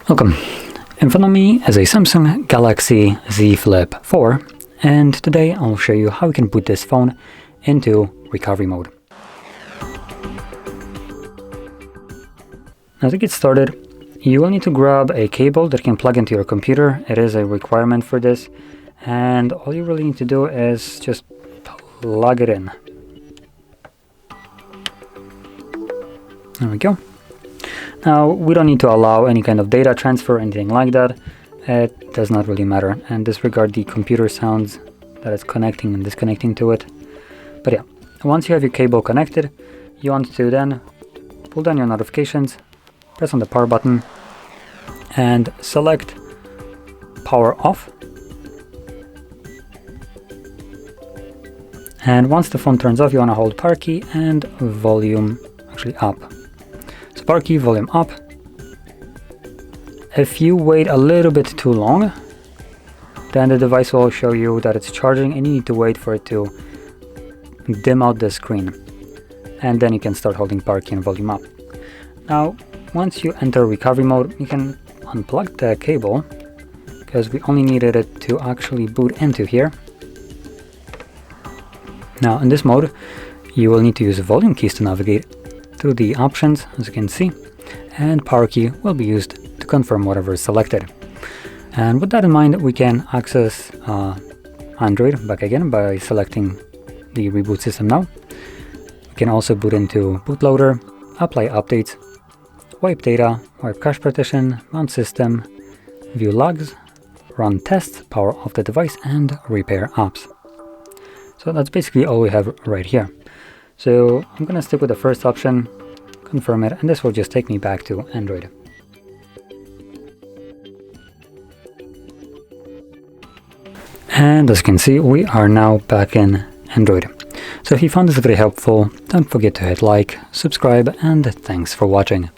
Welcome. In front of me is a Samsung Galaxy Z Flip4, and today I'll show you how you can put this phone into recovery mode. Now to get started, you will need to grab a cable that can plug into your computer. It is a requirement for this, and all you really need to do is just plug it in. There we go. Now, we don't need to allow any kind of data transfer or anything like that. It does not really matter, and disregard the computer sounds that it's connecting and disconnecting to it. But yeah, once you have your cable connected, you want to then pull down your notifications, press on the power button, and select power off. And once the phone turns off, you want to hold power key and volume up. So power key, volume up. If you wait a little bit too long, then the device will show you that it's charging and you need to wait for it to dim out the screen. And then you can start holding power key and volume up. Now, once you enter recovery mode, you can unplug the cable because we only needed it to actually boot into here. Now, in this mode, you will need to use the volume keys to navigate through the options, as you can see, and power key will be used to confirm whatever is selected. And with that in mind, we can access Android back again by selecting the reboot system now. We can also boot into bootloader, apply updates, wipe data, wipe cache partition, mount system, view logs, run tests, power off the device, and repair apps. So that's basically all we have right here. So I'm going to stick with the first option, confirm it, and this will just take me back to Android. And as you can see, we are now back in Android. So if you found this very helpful, don't forget to hit like, subscribe, and thanks for watching.